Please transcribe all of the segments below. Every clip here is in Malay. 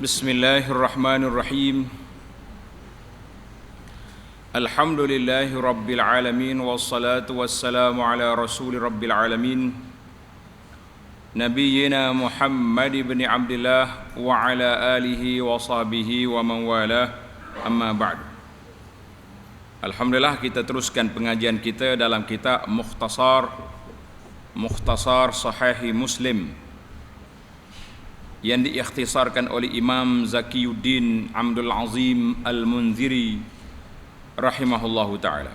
Bismillahirrahmanirrahim. Alhamdulillahi rabbil alamin, wassalatu wassalamu ala rasuli rabbil alamin, Nabiyyina Muhammad ibn Abdillah wa ala alihi wa sahbihi wa man walah, amma ba'du. Alhamdulillah, kita teruskan pengajian kita dalam kitab Mukhtasar Sahih Muslim yang diikhtisarkan oleh Imam Zakiyuddin Abdul Azim Al-Munziri rahimahullahu ta'ala.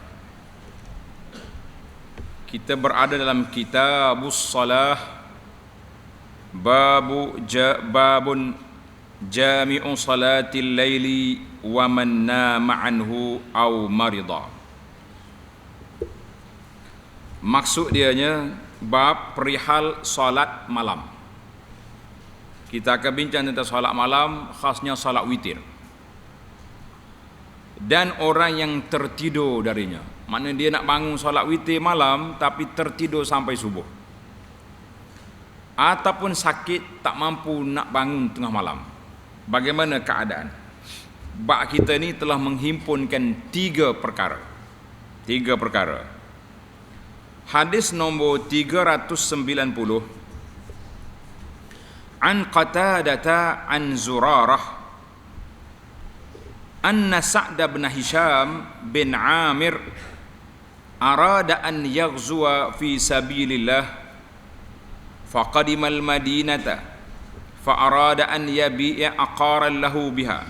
Kita berada dalam kitabus salah, babun jami'u salatil laili wa man nama anhu aw marida. Maksud dianya bab perihal salat malam. Kita akan bincang tentang salat malam, khasnya salat witir. Dan orang yang tertidur darinya. Maknanya dia nak bangun salat witir malam tapi tertidur sampai subuh. Ataupun sakit tak mampu nak bangun tengah malam. Bagaimana keadaan? Bab kita ni telah menghimpunkan tiga perkara. Hadis nombor 390. An Qatadata an Zurarah anna Sa'd bin Hisham bin Amir arada an yaghzuwa fi sabilillah faqadima al-Madinata fa'arada an yabi'a aqaran lahu biha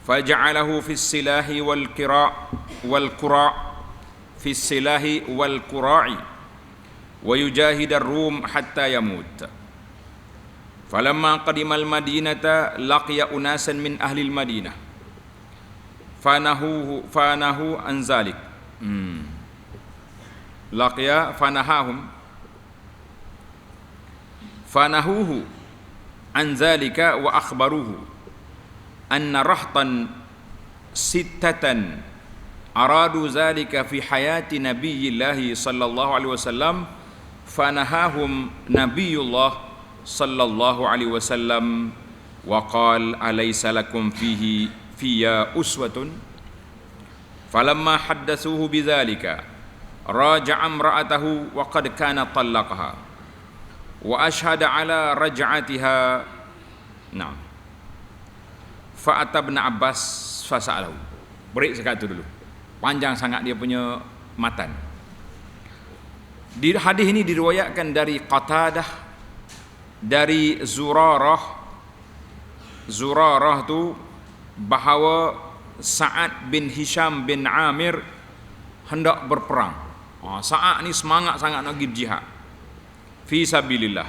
faja'alahu fi as-silahi wal-qura' fi as-silahi wal-qura'i wa yujahid ar-rum hatta yamut. Falamma qadimal madinata laqiya unasan min ahli al-Madinah fanahu an zalik. Laqiya fanahuhu an zalika wa akhbaruhu anna rahtan sittatan aradu zalika fi hayati nabiyyillahi sallallahu alaihi wasallam fanahahum nabiyullah sallallahu alaihi wasallam wa qala alaysa lakum fiya uswatun. Falamma haddatsuhu bidzalika raja'a imra'atahu wa qad kana talaqaha wa ashhada ala raj'atiha. Nah, fa atabna Abbas fasa'alahu. Break sekat itu dulu, panjang sangat dia punya matan. Di hadis ini diriwayatkan dari Qatadah, dari Zurarah tu bahawa Sa'ad bin Hisham bin Amir hendak berperang. Sa'ad ni semangat sangat nak pergi jihad fi sabilillah.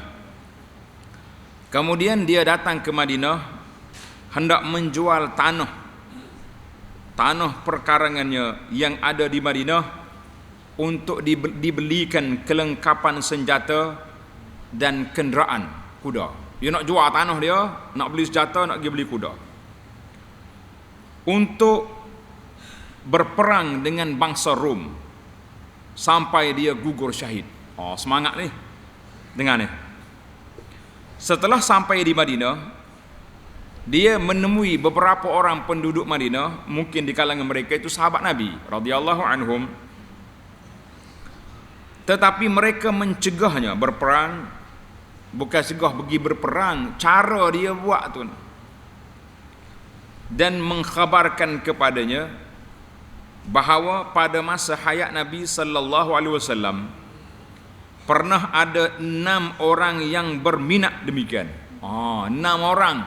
Kemudian dia datang ke Madinah hendak menjual tanah perkarangannya yang ada di Madinah untuk dibelikan kelengkapan senjata dan kenderaan kuda. Dia nak jual tanah dia, nak beli senjata, nak pergi beli kuda untuk berperang dengan bangsa Rom sampai dia gugur syahid. Semangat ni. Dengar ni. Setelah sampai di Madinah, dia menemui beberapa orang penduduk Madinah, mungkin di kalangan mereka itu sahabat Nabi radhiyallahu anhum, tetapi mereka mencegahnya berperang. Bukan segah pergi berperang, cara dia buat tu, dan mengkhabarkan kepadanya bahawa pada masa hayat Nabi sallallahu alaihi wasallam pernah ada 6 orang yang berminat demikian. 6 orang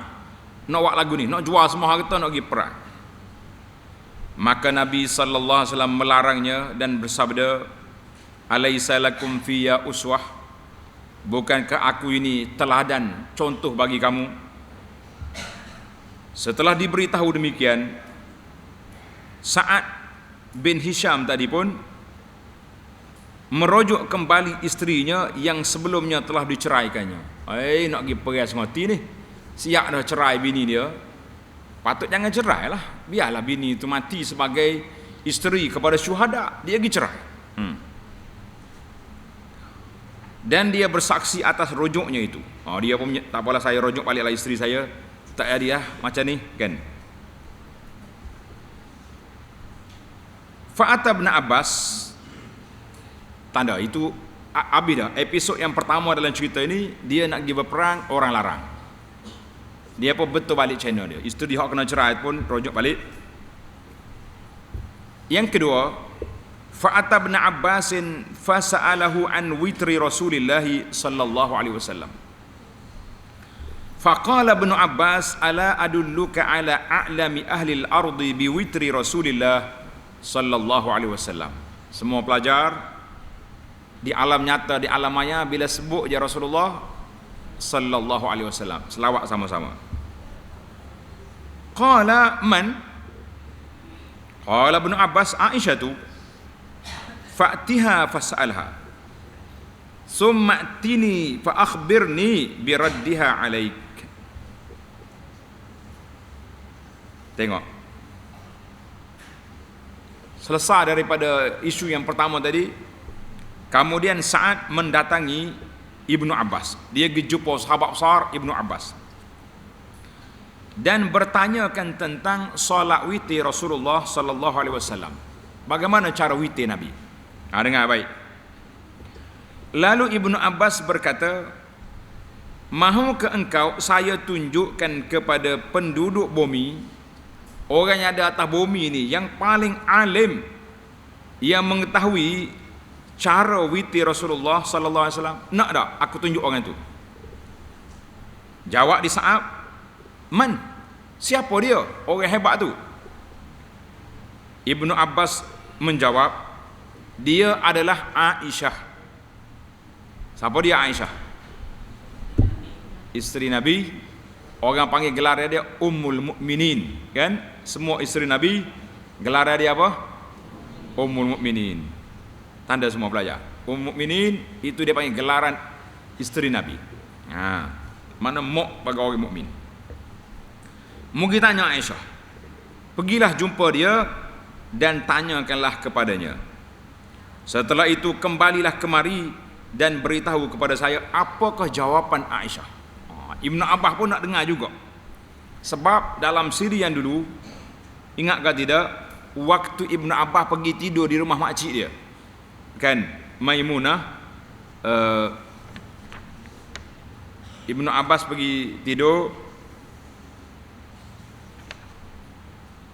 nak buat lagu ni, nak jual semua harta, nak pergi perang. Maka Nabi sallallahu alaihi wasallam melarangnya dan bersabda, alaysa lakum fiyya uswah, bukankah aku ini teladan, contoh bagi kamu? Setelah diberitahu demikian, Sa'ad bin Hisham tadi pun merujuk kembali isterinya yang sebelumnya telah diceraikannya. Nak pergi peras mati ni, siap dah cerai bini dia, patut jangan cerai lah, biarlah bini itu mati sebagai isteri kepada syuhada, dia pergi cerai. Dan dia bersaksi atas rujuknya itu. Dia pun tak apalah, saya rujuk baliklah isteri saya, tak jadi macam ni kan. Fa'ata bin Abbas, tanda itu habis dah. Episod yang pertama dalam cerita ini, dia nak pergi berperang, orang larang. Dia pun betul balik China dia. Isteri dia kena cerai pun rujuk balik. Yang kedua, fa'ata bin Abbasin fasa'alahu an witri Rasulillah sallallahu alaihi wasallam. Faqala ibn Abbas ala adulluka ala a'lami ahli al-ardi bi witri Rasulillah sallallahu alaihi wasallam. Semua pelajar di alam nyata, di alam maya, bila sebut je Rasulullah sallallahu alaihi wasallam, selawat sama-sama. Qala man? Qala ibn Abbas, Aisyah tu. Fa'tiha fas'alha. Summa atini fa akhbirni bi raddiha alaik. Tengok. Selesai daripada isu yang pertama tadi, kemudian Sa'ad mendatangi Ibnu Abbas. Dia pergi jumpa sahabat besar Ibnu Abbas dan bertanyakan tentang solat witir Rasulullah sallallahu alaihi wasallam. Bagaimana cara witir Nabi? Dengar baik. Lalu Ibnu Abbas berkata, "Mahukah engkau saya tunjukkan kepada penduduk bumi, orang yang ada atas bumi ini yang paling alim, yang mengetahui cara witir Rasulullah sallallahu alaihi wasallam? Nak tak aku tunjuk orang itu?" Jawab di Sa'ab, "Man? Siapa dia? Orang hebat tu?" Ibnu Abbas menjawab, "Dia adalah Aisyah." Siapa dia Aisyah? Isteri Nabi. Orang panggil gelar dia Ummul Mukminin, kan? Semua isteri Nabi gelar dia apa? Ummul Mukminin. Tanda semua pelajar. Ummul Mukminin itu dia panggil gelaran isteri Nabi. Mana mok bagi orang mukmin. Mungkin tanya Aisyah. Pergilah jumpa dia dan tanyakanlah kepadanya. Setelah itu kembalilah kemari dan beritahu kepada saya apakah jawapan Aisyah. Ibnu Abbas pun nak dengar juga. Sebab dalam siri yang dulu, ingat ke tidak, waktu Ibnu Abbas pergi tidur di rumah makcik dia, kan, Maimunah, Ibnu Abbas pergi tidur.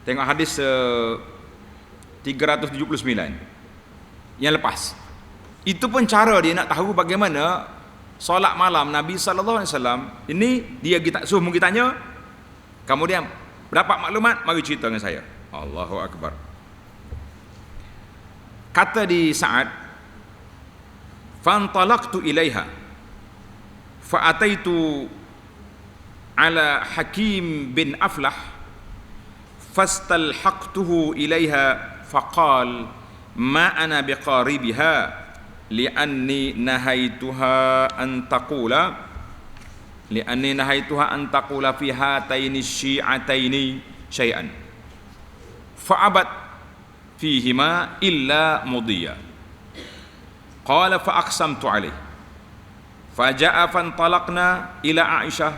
Tengok hadis 379 yang lepas. Itu pun cara dia nak tahu bagaimana solat malam Nabi sallallahu alaihi wasallam. Ini dia kita suruh mungkin tanya. Kemudian dapat maklumat, mari cerita dengan saya. Allahu akbar. Kata di Sa'ad, "Fantalaqtu ilaiha fa ataitu ala Hakim bin Aflah fastalhaqtuhu ilaiha faqal ma ana biqaribiha li'anni nahaituha an taqula fi hataini syi'ataini syai'an fa'abat fihima illa mudiyya. Qala fa aqsamtu alayhi faja'a fantalaqna ila Aisyah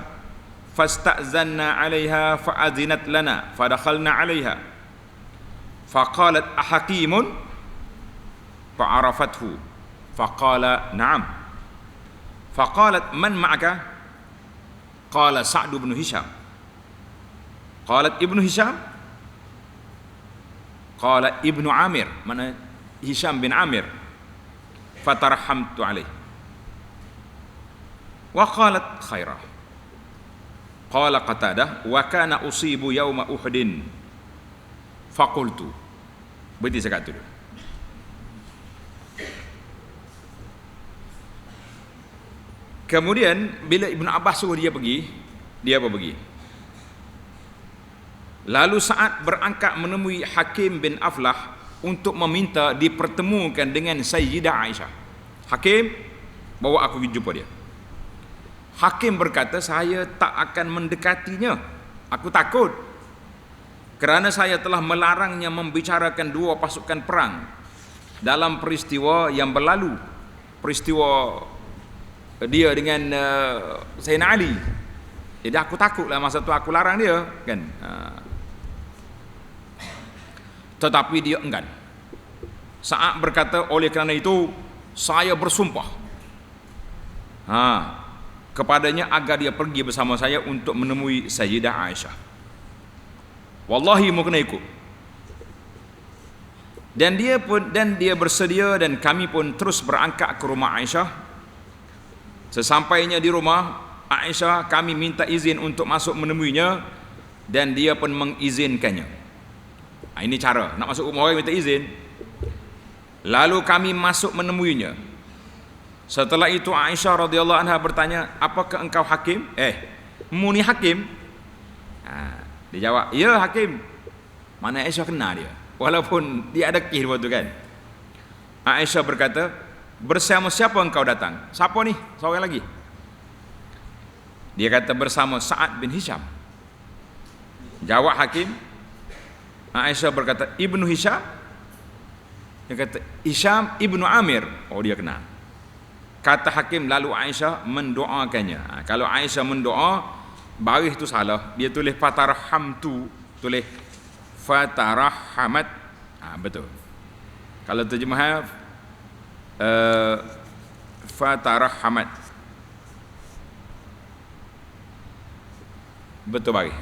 fasta'zanna 'alayha fa'adhinat lana fadakhalna 'alayha faqalat ahakimun fa'arafathu faqala na'am faqalat man ma'aka qala Sa'd bin Hisham qalat Ibnu Hisham qala Ibnu Amir, mana Hisham bin Amir, fatarhamtu alaihi wa qalat khairah. Qala Qatadah wa kana usibu yawma Uhudin faqultu. Berarti saya kata dulu. Kemudian bila Ibnu Abbas suruh dia pergi, dia apa pergi? Lalu Sa'ad berangkat menemui Hakim bin Aflah untuk meminta dipertemukan dengan Sayyidah Aisyah. Hakim bawa aku pergi jumpa dia. Hakim berkata, "Saya tak akan mendekatinya. Aku takut. Kerana saya telah melarangnya membicarakan dua pasukan perang dalam peristiwa yang berlalu. Peristiwa dia dengan Sayyidina Ali. Jadi aku takutlah masa tu aku larang dia kan. Tetapi dia enggan. Sa'ad berkata, oleh kerana itu saya bersumpah kepadanya agar dia pergi bersama saya untuk menemui Sayyidah Aisyah. Wallahi mau kena ikut. Dan dia bersedia, dan kami pun terus berangkat ke rumah Aisyah. Sesampainya di rumah Aisyah, kami minta izin untuk masuk menemuinya, dan dia pun mengizinkannya. Ini cara nak masuk rumah orang minta izin. Lalu kami masuk menemuinya. Setelah itu Aisyah radhiyallahu anha bertanya, apakah engkau hakim? Muni hakim? Dia jawab, ya hakim. Mana Aisyah kenal dia, walaupun dia ada kisah waktu kan. Aisyah berkata, bersama siapa engkau datang? Siapa ni? Seorang lagi. Dia kata bersama Sa'ad bin Hisham. Jawab hakim. Aisyah berkata, Ibnu Hisham? Dia kata, Hisham Ibnu Amir. Oh, dia kenal. Kata hakim, lalu Aisyah mendoakannya. Kalau Aisyah mendoa, baris tu salah. Dia tulis fatarahamtu, tulis fatarahamat. Betul. Kalau terjemah fatarahamat, betul baris.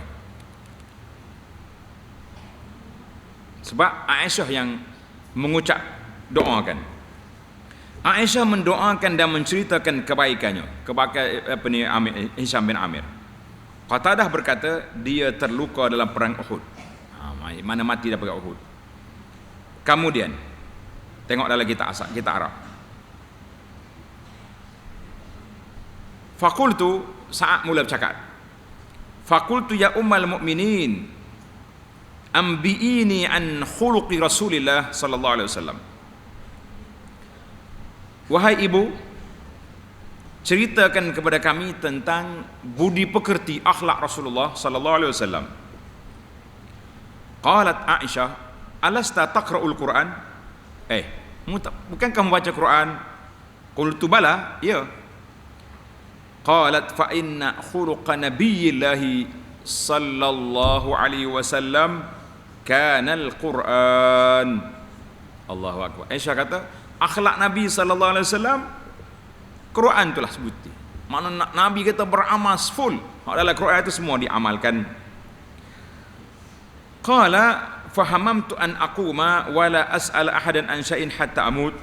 Sebab Aisyah yang mengucap doakan. Aisyah mendoakan dan menceritakan kebaikannya, Hisham bin Amir. Qatadah berkata dia terluka dalam perang Uhud. Mana mati dah perang Uhud. Kemudian tengok dalam kita Arab. Faqultu, Sa'ad mula bercakap. Faqultu ya ummal mu'minin, ambi'ini an khuluqi Rasulillah sallallahu alaihi wasallam. Wahai ibu, ceritakan kepada kami tentang budi pekerti akhlak Rasulullah sallallahu alaihi wasallam. Qalat Aisyah, alasta taqra'ul Quran? Bukan kamu baca Quran? Qultu bala, ya. Qalat fa inna khuluqa nabiyyillahi sallallahu alaihi wasallam kana al-Quran. Allahu akbar. Aisyah kata, akhlak Nabi sallallahu alaihi wasallam Quran itulah sebuti. Makna Nabi kata beramal full. Dalam Quran itu semua diamalkan. Qala fahamamtu an aquma wala as'al ahadan an syai'in hatta amut.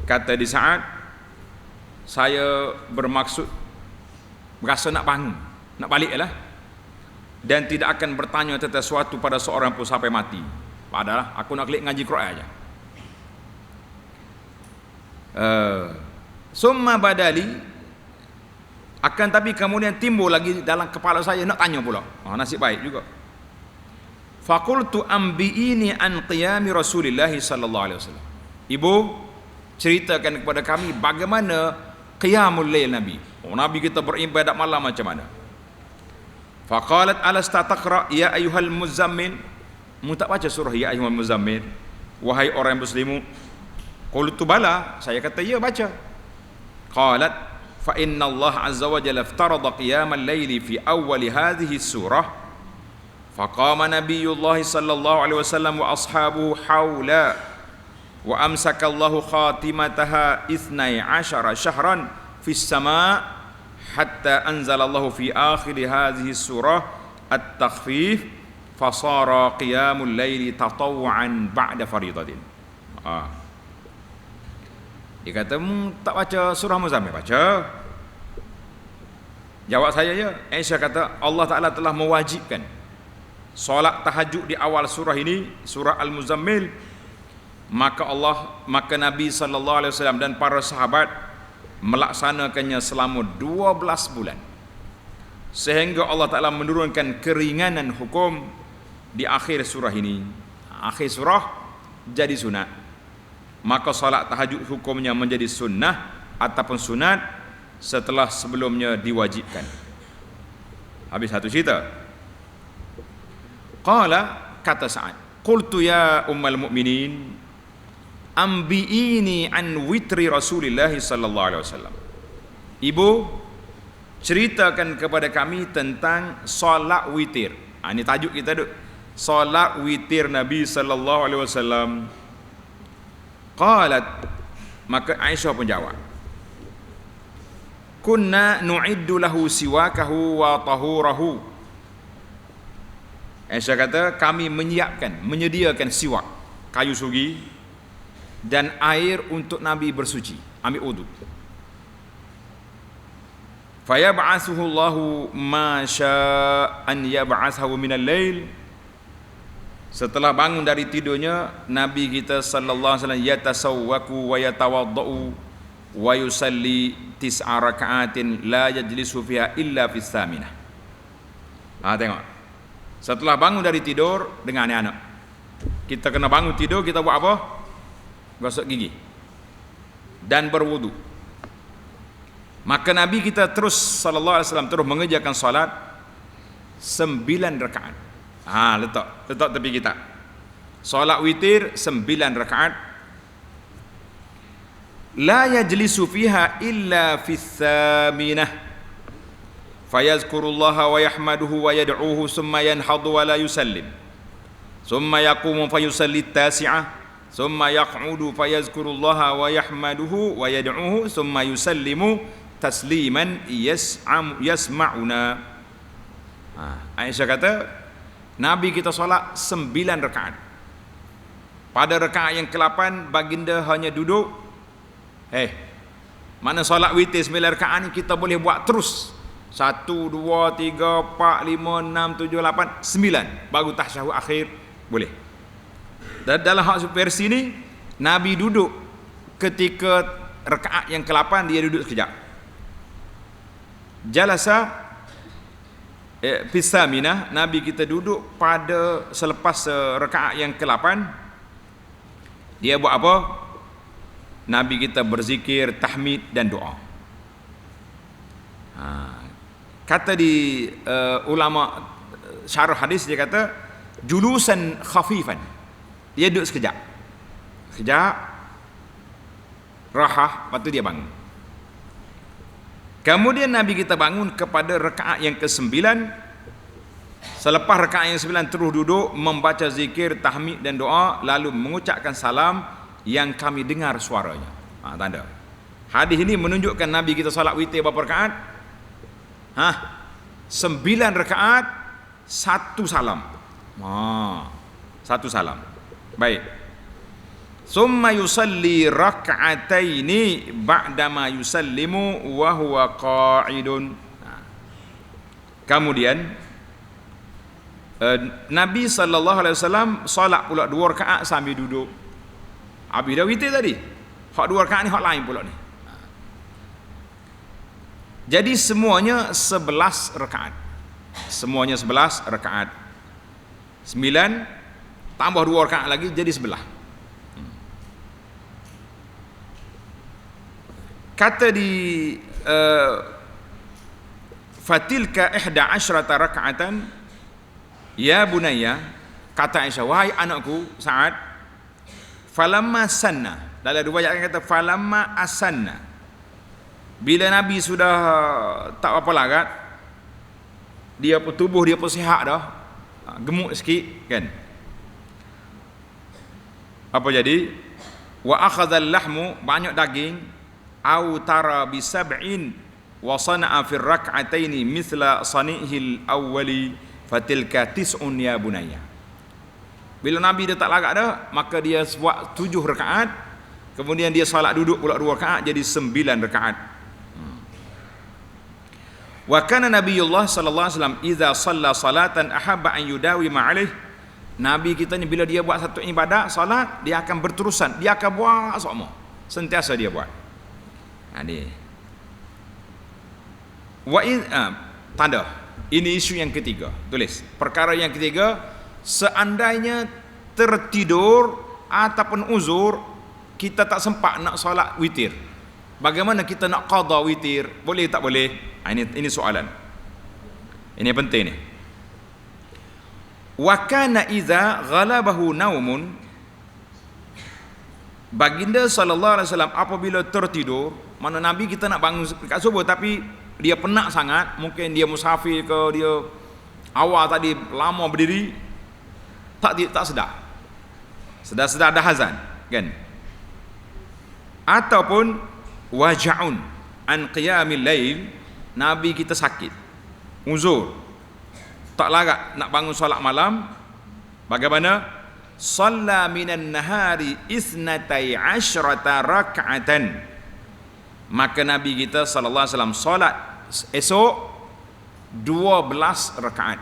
Kata di Sa'ad, saya bermaksud berasa nak bangun, nak baliklah, dan tidak akan bertanya tentang sesuatu pada seorang pun sampai mati. Padahal aku nak klik ngaji Quran aja. Summa badali, akan tapi kemudian timbul lagi dalam kepala saya nak tanya pula. Nasib baik juga. Faqultu ambi'ini an qiyami Rasulillah sallallahu alaihi wasallam. Ibu, ceritakan kepada kami bagaimana qiyamul lail Nabi. Nabi kita beribadat malam macam mana? Faqalat alasta taqra ya ayyuhal muzammil? Mu tak baca surah ya ayyuhal muzammil? Wahai orang muslimu. Qultu bala, saya kata ya baca. Qalat fa inna Allah azza wa jalla iftarada qiyamal laili fi awwal hadhihi surah. Faqama Nabiyullah sallallahu alaihi wasallam wa ashabuhu hawla wa amsaka Allahu khatimataha 12 syahran fis sama' hatta anzala Allahu fi akhir hadhihi surah at-takhfif fasara qiyamul laili tatawwu'an ba'da faridatin. Dia kata, tak baca surah Muzammil? Baca. Jawab saya, ya. Aisyah kata, Allah Ta'ala telah mewajibkan solat tahajud di awal surah ini, surah Al-Muzammil. Maka Nabi SAW dan para sahabat melaksanakannya selama 12 bulan. Sehingga Allah Ta'ala menurunkan keringanan hukum di akhir surah ini. Akhir surah jadi sunat. Maka salat tahajud hukumnya menjadi sunnah ataupun sunat setelah sebelumnya diwajibkan. Habis satu cerita. Qala, kata Sa'ad, qultu ya ummal mu'minin ambi'ini an witri Rasulillah sallallahu alaihi wasallam. Ibu, ceritakan kepada kami tentang solat witir. Ini tajuk kita duk. Solat witir Nabi sallallahu alaihi wasallam. Qalat, maka Aisyah pun jawab, kunna nu'iddu lahu siwakahu wa tahurahu. Aisyah kata, kami menyediakan siwak, kayu sugi, dan air untuk Nabi bersuci, ambil wudu. Fayab'athuhu Allahu ma syaa an yab'athahu minal lail. Setelah bangun dari tidurnya, Nabi kita sallallahu alaihi wasallam yatasawwaku wa yatawaddau wa yusalli tis'a raka'atin la yajlisu fiha illa fis thaminah. Tengok. Setelah bangun dari tidur dengan anak-anak. Kita kena bangun tidur, kita buat apa? Gosok gigi dan berwudu. Maka Nabi kita terus sallallahu alaihi wasallam terus mengerjakan salat 9 rakaat. Letak tepi kita. Salat witir 9 rakaat. La yajlisu fiha illa fis thaminah. Fayazkurullaha wa yahmaduhu wa yad'uhu summa yanhadu wa la yusallim. Summa yaqumu fayusalli at-tasi'ah. Summa yaq'udu fayazkurullaha wa yahmaduhu wa yad'uhu summa yusallimu tasliman yasma'una. Aisyah kata, Nabi kita solat 9 rakaat. Pada rakaat yang ke-8 baginda hanya duduk. Mana solat witir 9 rakaat ni kita boleh buat terus. 1, 2, 3, 4, 5, 6, 7, 8, 9. Baru tasyahud akhir boleh. Dan dalam hak versi ni, Nabi duduk ketika rakaat yang ke-8, dia duduk sekejap. Jalasa fisaminah, Nabi kita duduk pada selepas rakaat yang ke-8. Dia buat apa? Nabi kita berzikir, tahmid dan doa. Kata di ulama syarah hadis, dia kata julusan khafifan. Dia duduk sekejap rahah, lepas tu dia bangun. Kemudian Nabi kita bangun kepada rakaat yang ke-9. Selepas rakaat yang ke-9 terus duduk membaca zikir, tahmid dan doa, lalu mengucapkan salam yang kami dengar suaranya. Tanda. Hadis ini menunjukkan Nabi kita salat witir berapa rakaat? 9 rakaat, 1 salam. 1 salam. Baik. Summa yusalli rak'ataini ba'dama yusallimu wa huwa qa'idun. Kemudian Nabi sallallahu alaihi wasallam solat pula 2 rakaat sambil duduk. Habis dah witir tadi. Hak 2 rakaat ni hak lain pula ni. Jadi semuanya 11 rakaat. Semuanya 11 rakaat. 9 tambah 2 rakaat lagi jadi 11. Kata di fatilka 11 raka'atan ya bunayya, kata Aisyah, wahai anakku Sa'ad, falamma sanna, dalam riwayat kata falamma asanna, bila Nabi sudah tak apa larat, dia pun tubuh dia pun sihat dah, gemuk sikit kan, apa jadi, wa akhadha al-lahmu, banyak daging, au tara bi sab'in wa sana'a fi rak'ataini mithla sani'ihil awwali fatilka tis'un ya bunayya. Bila Nabi dia tak larat dah, maka dia buat 7 rakaat, kemudian dia salat duduk pula 2 rakaat, jadi 9 rakaat. Wa kana Nabiullah sallallahu alaihi wasallam idza shalla salatan ahabba an yudawima alaih. Nabi kita ni bila dia buat satu ibadat salat, dia akan berterusan, dia akan buat semua, sentiasa dia buat. Tanda. Ini isu yang ketiga. Tulis. Perkara yang ketiga, seandainya tertidur ataupun uzur, kita tak sempat nak solat witir, bagaimana kita nak qada witir? Boleh tak boleh? Ini soalan. Ini penting ni. Wa kana idza ghalabahu naumun, baginda sallallahu alaihi wasallam apabila tertidur, mana Nabi kita nak bangun dekat subuh tapi dia penat sangat, mungkin dia musafir ke, dia awal tadi lama berdiri, tak sedar. Sedar-sedar dah azan, kan? Ataupun waja'un an qiyamil lail, Nabi kita sakit, uzur, tak larat nak bangun solat malam. Bagaimana? Shalla minan nahari isnatai asyrata rak'atan. Maka Nabi kita sallallahu alaihi wasallam solat esok 12 rakaat.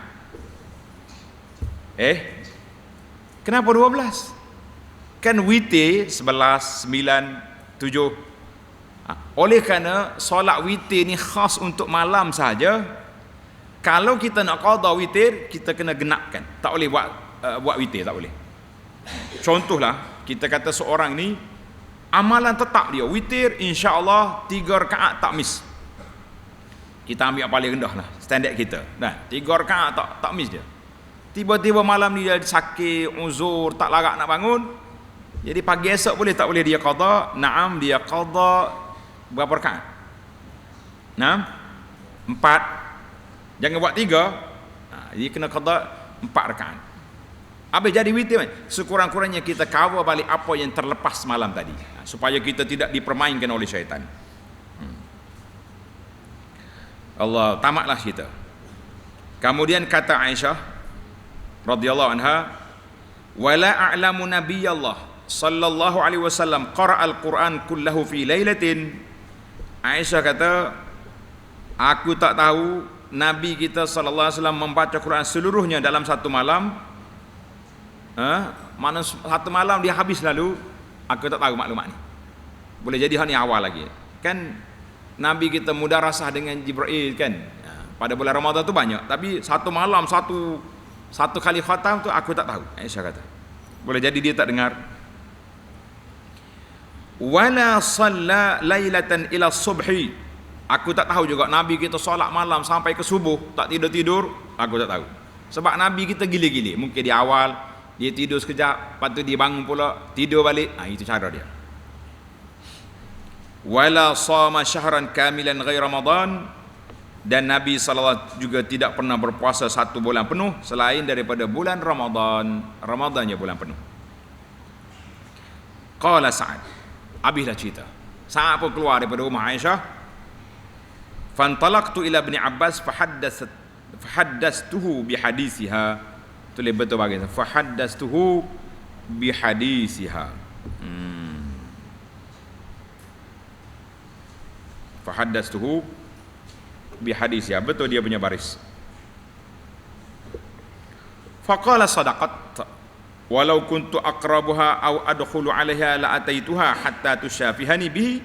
Kenapa 12? Kan witir 11, 9, 7. Oleh kerana solat witir ni khas untuk malam saja. Kalau kita nak qada witir, kita kena genapkan. Tak boleh buat witir, tak boleh. Contohlah, kita kata seorang ni amalan tetap dia witir, insya-Allah 3 rakaat tak miss. Kita ambil yang paling rendah lah, standard kita. Nah, 3 rakaat tak miss dia. Tiba-tiba malam ni dia sakit, uzur, tak larat nak bangun. Jadi pagi esok boleh tak boleh dia qada? Naam, dia qada berapa rakaat? 4. Jangan buat 3. Dia kena qada 4 rakaat. Habis jadi witir kan? Sekurang-kurangnya kita cover balik apa yang terlepas malam tadi, supaya kita tidak dipermainkan oleh syaitan. Allah, tamatlah kita. Kemudian kata Aisyah radhiyallahu anha, wala a'lamu nabiyallah sallallahu alaihi wasallam qara'al Quran kullahu fi lailatin. Aisyah kata, aku tak tahu Nabi kita sallallahu alaihi wasallam membaca Quran seluruhnya dalam satu malam. Mana satu malam dia habis lalu, aku tak tahu maklumat ni. Boleh jadi ni awal lagi. Kan Nabi kita mudarasah dengan Jibril kan. Pada bulan Ramadan tu banyak, tapi satu malam satu kali khatam tu aku tak tahu. Aisyah kata. Boleh jadi dia tak dengar. Wala shalla lailatan ila subhi. Aku tak tahu juga Nabi kita solat malam sampai ke subuh, tak tidur-tidur, aku tak tahu. Sebab Nabi kita gila-gila. Mungkin di awal dia tidur sekejap, lepas tu dia bangun pula, tidur balik. Itu cara dia. Wala shama syahran kamilan ghair Ramadan. Dan Nabi SAW juga tidak pernah berpuasa satu bulan penuh selain daripada bulan Ramadan. Ramadannya bulan penuh. Qala Sa'ad, habislah cerita. Sa'ad pun keluar daripada rumah Aisyah. Fantalaqtu ila Ibn Abbas fahaddastuhu bihadisiha. Tulis betul bagian. Fahaddastuhu bihadisiha. Fahaddastuhu bihadisiha. Betul dia punya baris. Faqala sadaqat walau kuntu aqrabuha aw adkhulu 'alaiha la ataituha hatta tusyafihani bihi.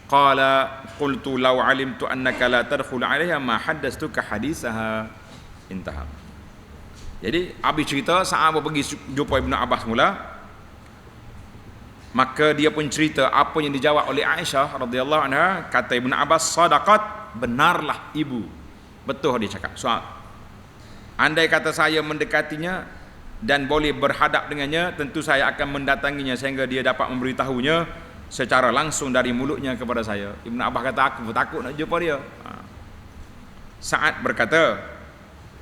Qala qultu law 'alimtu annaka la tadkhulu 'alaiha ma haddastuka hadisaha. Intaha. Jadi habis cerita, sahabat pergi jumpa Ibnu Abbas mula. Maka dia pun cerita apa yang dijawab oleh Aisyah radhiyallahu anha. Kata Ibnu Abbas, sadaqat, benarlah ibu. Betul dia cakap. So, andai kata saya mendekatinya dan boleh berhadap dengannya, tentu saya akan mendatanginya sehingga dia dapat memberitahunya secara langsung dari mulutnya kepada saya. Ibnu Abbas kata, aku takut nak jumpa dia. Sa'ad berkata,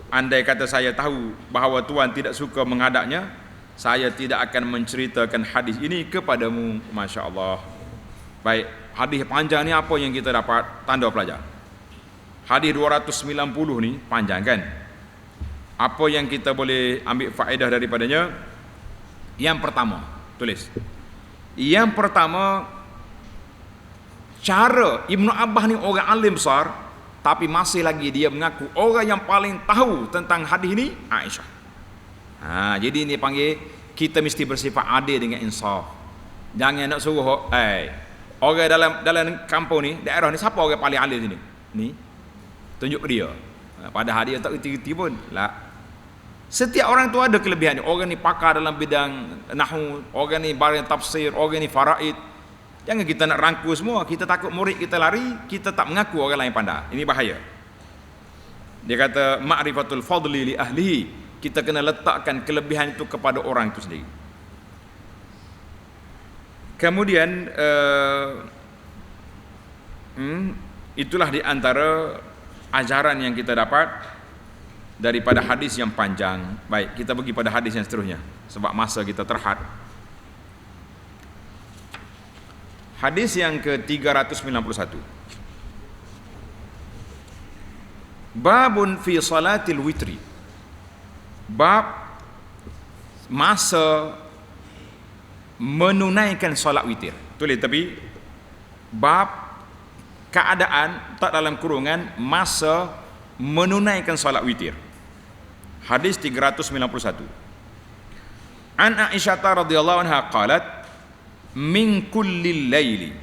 andai kata saya tahu bahawa Tuhan tidak suka menghadapnya, saya tidak akan menceritakan hadis ini kepadamu. Masya Allah. Baik, hadis panjang ni apa yang kita dapat tanda pelajar? Hadis 290 ni panjang kan? Apa yang kita boleh ambil faedah daripadanya? Yang pertama, tulis. Yang pertama, cara Ibnu Abbas ni orang alim besar, tapi masih lagi dia mengaku orang yang paling tahu tentang hadis ini Aisyah. Jadi ini panggil kita mesti bersifat adil dengan insaf. Jangan nak suruh orang dalam kampung ni, daerah ni, siapa orang paling alim sini? Ni tunjuk dia. Padahal dia tak reti-reti pun. Lah. Setiap orang tu ada kelebihan. Orang ni pakar dalam bidang nahwu, orang ni barang tafsir, orang ni faraid. Jangan kita nak rangkul semua. Kita takut murid kita lari, kita tak mengaku orang lain pandai. Ini bahaya. Dia kata ma'rifatul fadli li ahlihi. Kita kena letakkan kelebihan itu kepada orang itu sendiri. Kemudian Itulah di antara ajaran yang kita dapat daripada hadis yang panjang. Baik, kita pergi pada hadis yang seterusnya sebab masa kita terhad. Hadis yang ke-391. Babun fi salatil witri. Bab masa menunaikan solat witir. Tulis tapi bab keadaan tak dalam kurungan masa menunaikan solat witir. Hadis 391. An Aisyah radhiyallahu anha qalat min kulli laili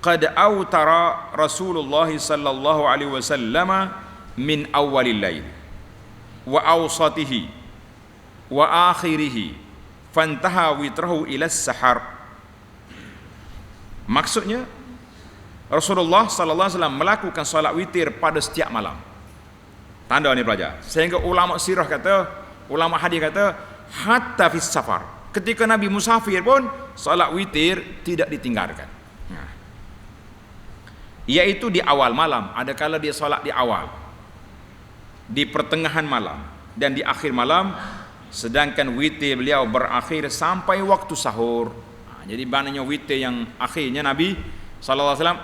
qad awtara Rasulullah sallallahu alaihi wasallam min awwalil lail wa awsatihi wa akhirih fantaha witrahu ila sahar. Maksudnya Rasulullah sallallahu alaihi wasallam melakukan solat witir pada setiap malam. Tanda ni pelajar. Sehingga ulama sirah kata, ulama hadis kata hatta fis safar. Ketika Nabi musafir pun solat witir tidak ditinggalkan. Iaitu di awal malam, ada kala dia solat di awal, di pertengahan malam dan di akhir malam, sedangkan witir beliau berakhir sampai waktu sahur. Jadi maknanya witir yang akhirnya Nabi sallallahu alaihi wasallam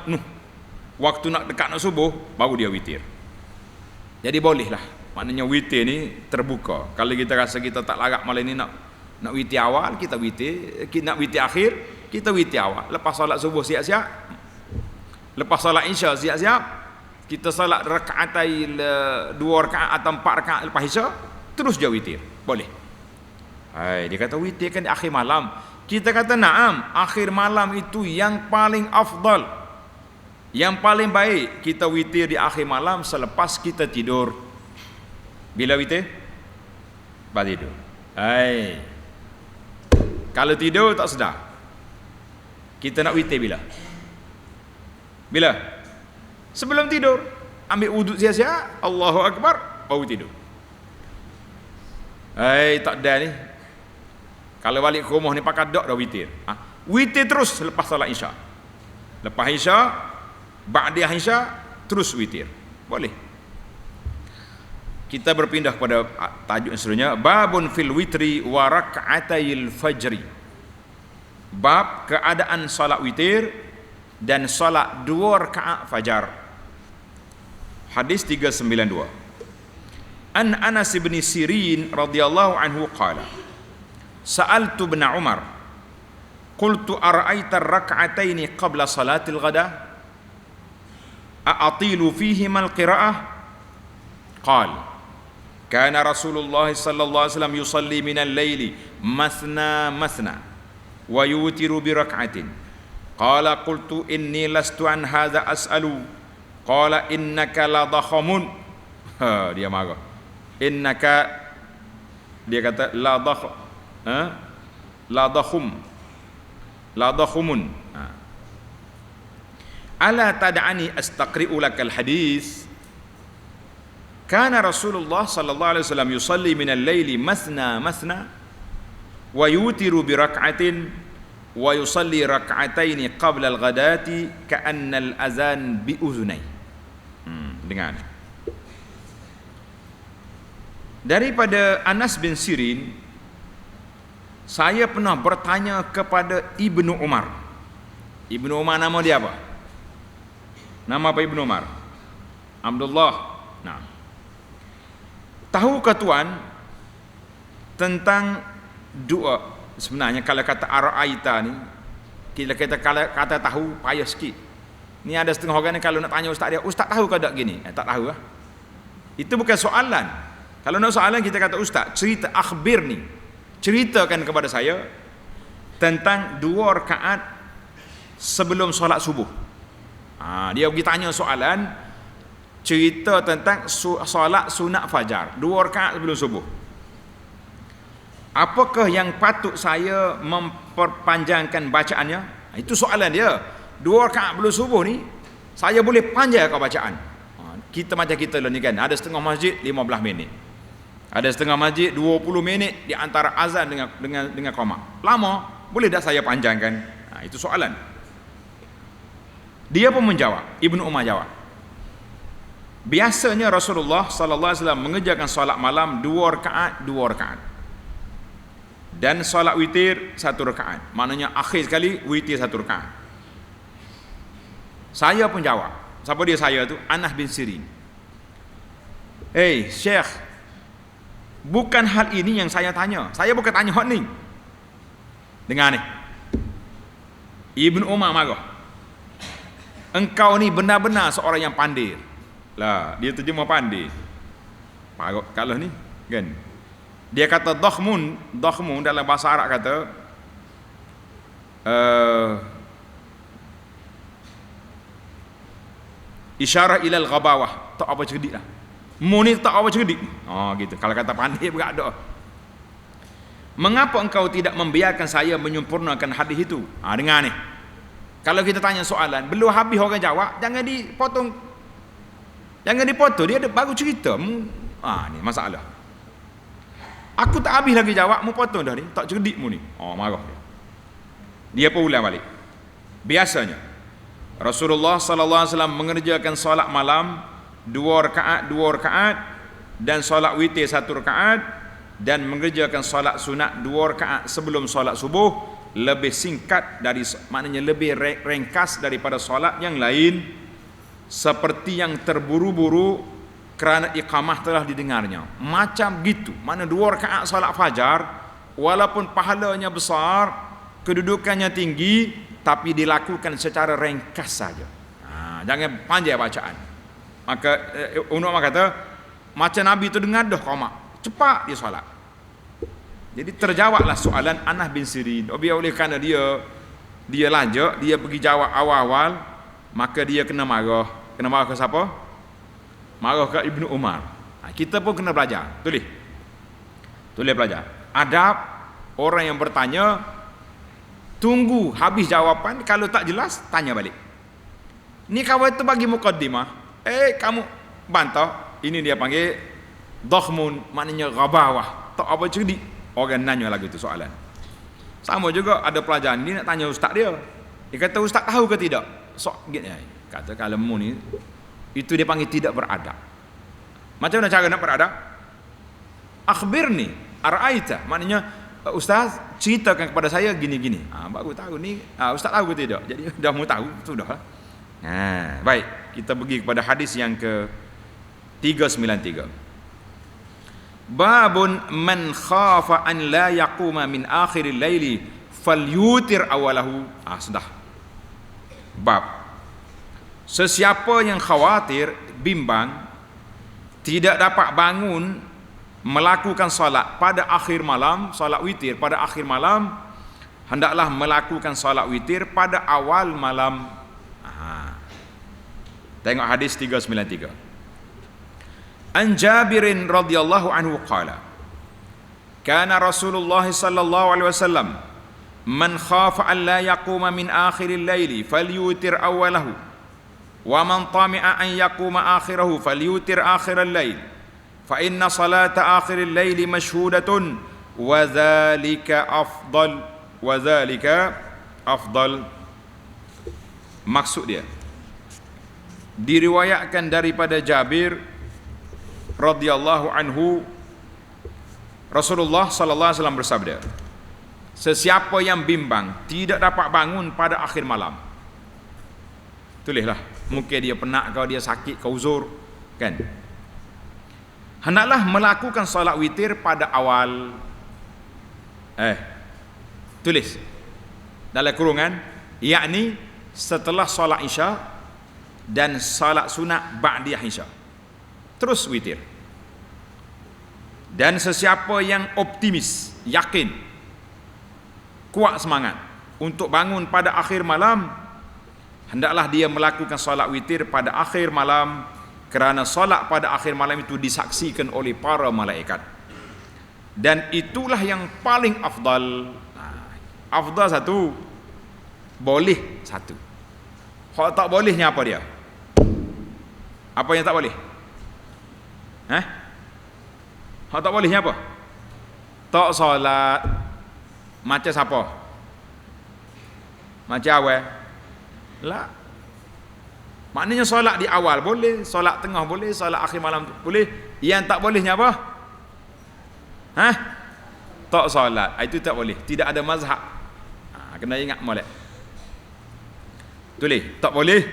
waktu nak dekat nak subuh baru dia witir. Jadi bolehlah, maknanya witir ni terbuka. Kalau kita rasa kita tak larat malam ni nak witir awal, kita witir, nak witir akhir, kita witir awal. Lepas solat subuh siap-siap, lepas solat isya siap-siap, kita solat rakaatai 2 rakaat atau 4 rakaat lepas isya, terus dia witir. Boleh. Dia kata witir kan di akhir malam. Kita kata naam, akhir malam itu yang paling afdal, yang paling baik. Kita witir di akhir malam selepas kita tidur. Bila witir? Lepas tidur. Kalau tidur tak sedar. Kita nak witir bila? Bila? Sebelum tidur. Ambil wuduk siap-siap, Allahu Akbar, baru tidur. Tak ada ni. Kalau balik ke rumah ni pakai dak dah witir. Witir terus lepas salat isya. Lepas isya, ba'da isya terus witir. Boleh. Kita berpindah kepada tajuk seterusnya, babun fil witri wa rak'atayil fajri. Bab keadaan salat witir dan salat 2 rakaat fajar. Hadis 392. An Anas bin Sirin radhiyallahu anhu qala Sa'altu ibn Umar qultu ara'aita ar-rak'ataini qabla salatil ghada a'atilu fihima al-qira'ah qala kana Rasulullah sallallahu alaihi wasallam yusalli min al-laili mathna wa yutiru bi rak'atin qala qultu inni lastu an hadha as'alu qala innaka la dakhamun. Dia marah. Innaka, dia kata la dakhumun. Ala tad'ani astaqri'u lakal hadis. Kana Rasulullah sallallahu alaihi wasallam yusalli min al-laili mathna wa yutiru bi rak'atin wa yusalli rak'ataini qabla al-ghadati ka'anna al-azan bi uzunai. Dengar. Daripada Anas bin Sirin, saya pernah bertanya kepada Ibnu Umar. Ibnu Umar nama dia apa? Nama apa Ibnu Umar? Abdullah. Nah. Tahukah tuan tentang doa? Sebenarnya kalau kata ara'aita ni, kita kata tahu payah sikit. Ni ada setengah orang ni kalau nak tanya ustaz dia, ustaz tahu ke tak gini? Tak tahu lah. Itu bukan soalan. Kalau nak soalan kita kata ustaz, cerita akhbir ni. Ceritakan kepada saya tentang 2 rakaat sebelum solat subuh. Dia pergi tanya soalan, cerita tentang solat sunat fajar, 2 rakaat sebelum subuh. Apakah yang patut saya memperpanjangkan bacaannya? Itu soalan dia. 2 rakaat sebelum subuh ni saya boleh panjang ke bacaan? Kita macam kita lah ni kan, ada setengah masjid 15 minit. Ada setengah masjid 20 minit di antara azan dengan qamat. Lama, boleh tak saya panjangkan? Itu soalan. Dia pun menjawab, Ibnu Umar jawab. Biasanya Rasulullah sallallahu alaihi wasallam mengerjakan solat malam 2 rakaat, 2 rakaat. Dan solat witir 1 rakaat. Maknanya akhir sekali witir 1 rakaat. Saya pun jawab. Siapa dia saya tu? Anas bin Sirin. Syekh, bukan hal ini yang saya tanya. Saya bukan tanya hal ni. Dengar ni. Ibnu Umar marah. Engkau ni benar-benar seorang yang pandai. Lah, dia terjemah pandai. Marah kalau ni, kan? Dia kata dakhmun dalam bahasa Arab kata isyarah ilal ghabawah, tak apa cerdik lah. Mu ni tak apa cerdik. Gitu. Kalau kata pandai berada. Mengapa engkau tidak membiarkan saya menyempurnakan hadis itu? Dengar ni. Kalau kita tanya soalan, belum habis orang jawab, jangan dipotong. Jangan dipotong, dia ada baru cerita. Ni masalah. Aku tak habis lagi jawab, mu potong dah ni. Tak cerdik mu ni. Marah dia. Dia pun ulang balik. Biasanya Rasulullah sallallahu alaihi wasallam mengerjakan solat malam 2 rakaat dan solat witir 1 rakaat dan mengerjakan solat sunat 2 rakaat sebelum solat subuh, lebih singkat dari, maknanya lebih ringkas daripada solat yang lain, seperti yang terburu-buru kerana iqamah telah didengarnya. Macam gitu. Mana 2 rakaat solat fajar, walaupun pahalanya besar, kedudukannya tinggi, tapi dilakukan secara ringkas saja. Jangan panjang bacaan. Maka ulama kata macam Nabi itu dengar dah qamat, cepat dia solat. Jadi terjawablah soalan Anas bin Sirin. Oleh kerana dia lanjut, dia pergi jawab awal-awal, maka dia kena marah. Kena marah ke siapa? Marah ke Ibnu Umar. Kita pun kena belajar. Tulis belajar. Adab orang yang bertanya, tunggu habis jawapan, kalau tak jelas tanya balik. Ni kawan tu bagi mukaddimah, kamu bantah. Ini dia panggil dakhmun, maknanya ghabawah, tak apa cerdik. Orang nanya lagi tu soalan. Sama juga ada pelajar ni nak tanya ustaz dia. Dia kata ustaz tahu ke tidak? Kata kalau mu ni, itu dia panggil tidak beradab. Macam mana cara nak beradab? Akhbirni ara'aita, maknanya ustaz ceritakan kepada saya gini-gini. Baru tahu ni, ustaz tahu ke tidak? Jadi dah mau tahu, sudah. Baik, kita pergi kepada hadis yang ke 393. Babun man khafa an la yaquma min akhiril laili falyutir awalahu. Sudah. Bab, sesiapa yang khawatir, bimbang, tidak dapat bangun melakukan solat pada akhir malam, solat witir pada akhir malam, hendaklah melakukan solat witir pada awal malam. Tengok hadis 393. An Jabirin radhiyallahu anhu qala, kana Rasulullah sallallahu alaihi wasallam man khafa an la yaquma min akhiril laili falyutir awwalahu wa man tami'a an yaquma akhirahu falyutir akhiral lail fa inna salata akhiril laili mashhudatun wa dhalika afdal. Maksud dia, diriwayatkan daripada Jabir radhiyallahu anhu, Rasulullah sallallahu alaihi wasallam bersabda, sesiapa yang bimbang tidak dapat bangun pada akhir malam. Tulislah, mungkin dia penat kau, dia sakit, kau uzur, kan? Hendaklah melakukan solat witir pada awal. Tulis dalam kurungan, yakni setelah solat isya dan solat sunat ba'diyah isya. Terus witir. Dan sesiapa yang optimis, yakin, kuat semangat untuk bangun pada akhir malam, hendaklah dia melakukan solat witir pada akhir malam, kerana solat pada akhir malam itu disaksikan oleh para malaikat. Dan itulah yang paling afdal. Afdal satu, boleh satu. Kalau tak bolehnya apa dia? Apa yang tak boleh? Hak tak bolehnya apa? Tak solat macam siapa? Macam awal? Lah. Maknanya solat di awal boleh, solat tengah boleh, solat akhir malam boleh. Yang tak bolehnya apa? Tak solat. Itu tak boleh. Tidak ada mazhab. Kena ingat molek. Tulis, tak boleh.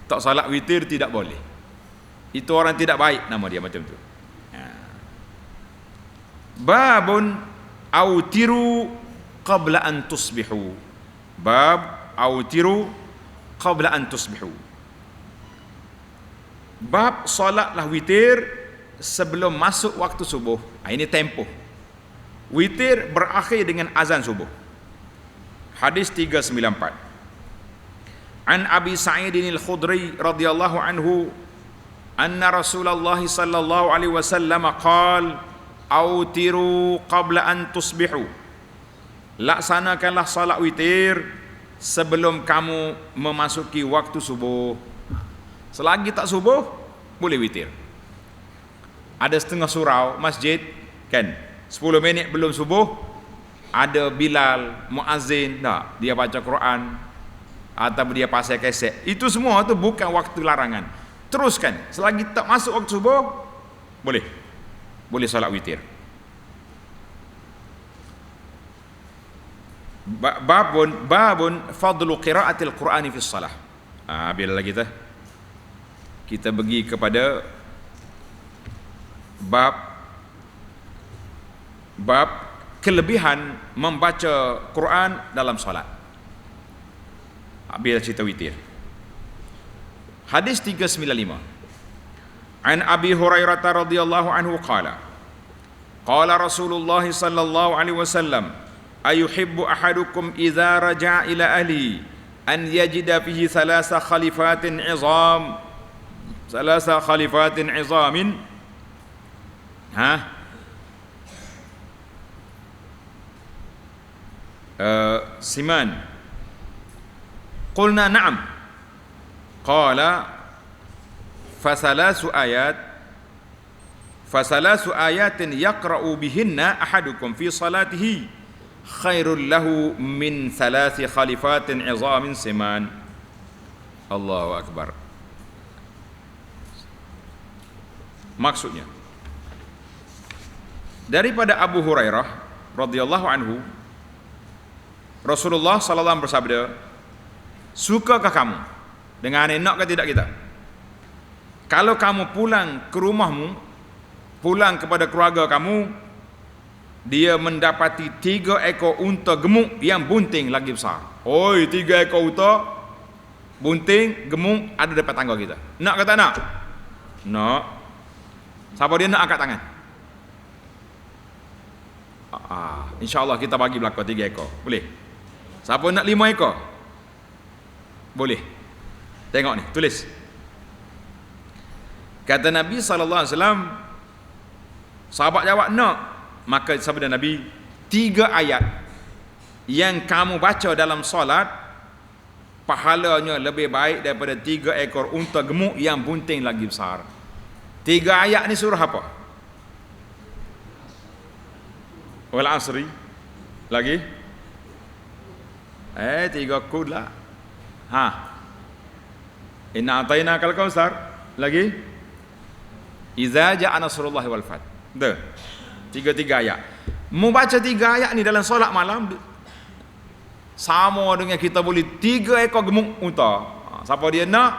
Tak solat witir tidak boleh. Itu orang tidak baik nama dia macam tu. Babun autiru qabla an tusbihu. Bab autiru qabla an tusbihu. Bab solatlah witir sebelum masuk waktu subuh. Ini tempoh. Witir berakhir dengan azan subuh. Hadis 394. An Abi Sa'idin Al-Khudri radhiyallahu anhu anna Rasulullah sallallahu alaihi wasallam qala autiru qabla an tusbihu. Laksanakanlah salat witir sebelum kamu memasuki waktu subuh. Selagi tak subuh boleh witir. Ada setengah surau masjid kan 10 minit belum subuh ada Bilal muazzin, tak dia baca Quran atau dia pasal kaset. Itu semua tu bukan waktu larangan. Teruskan selagi tak masuk waktu subuh boleh solat witir. Babun fadlu qiraatil Qur'ani fi shalah. Bila lagi kita pergi kepada bab kelebihan membaca Quran dalam solat. Bila cerita witir. Hadis 395. An Abi Hurairah radhiyallahu anhu qala Rasulullah sallallahu alaihi wasallam ayuhibbu ahadukum idza raja'a ila ahli an yajida fihi thalatha khalifatin izamin siman. Qulna na'am. Qala fasalasu ayatin yaqra'u bihinna ahadukum fi salatihi khairul lahu min thalathi khalifatin izamin siman. Allahu akbar. Maksudnya daripada Abu Hurairah radhiyallahu anhu, Rasulullah sallallahu bersabda, sukakah kamu dengan anak ke tidak kita? Kalau kamu pulang ke rumahmu, pulang kepada keluarga kamu, dia mendapati 3 ekor unta gemuk yang bunting lagi besar. 3 ekor unta bunting gemuk ada depan tangga kita. Nak ke tak nak? Nak. Siapa dia nak angkat tangan? InsyaAllah kita bagi belakang 3 ekor. Boleh? Siapa nak 5 ekor? Boleh. Tengok ni, tulis. Kata Nabi SAW, sahabat jawab nak. Maka sabda Nabi, 3 ayat yang kamu baca dalam solat pahalanya lebih baik daripada 3 ekor unta gemuk yang bunting lagi besar. 3 ayat ni surah apa? Wal asri. Lagi? 3 kud lah. Inna atainakal kautsar. Lagi? Iza ja'a nasrullahi wal fath. 3 ayat. Membaca 3 ayat ni dalam solat malam sama dengan kita boleh 3 ekor gemuk unta. Siapa dia nak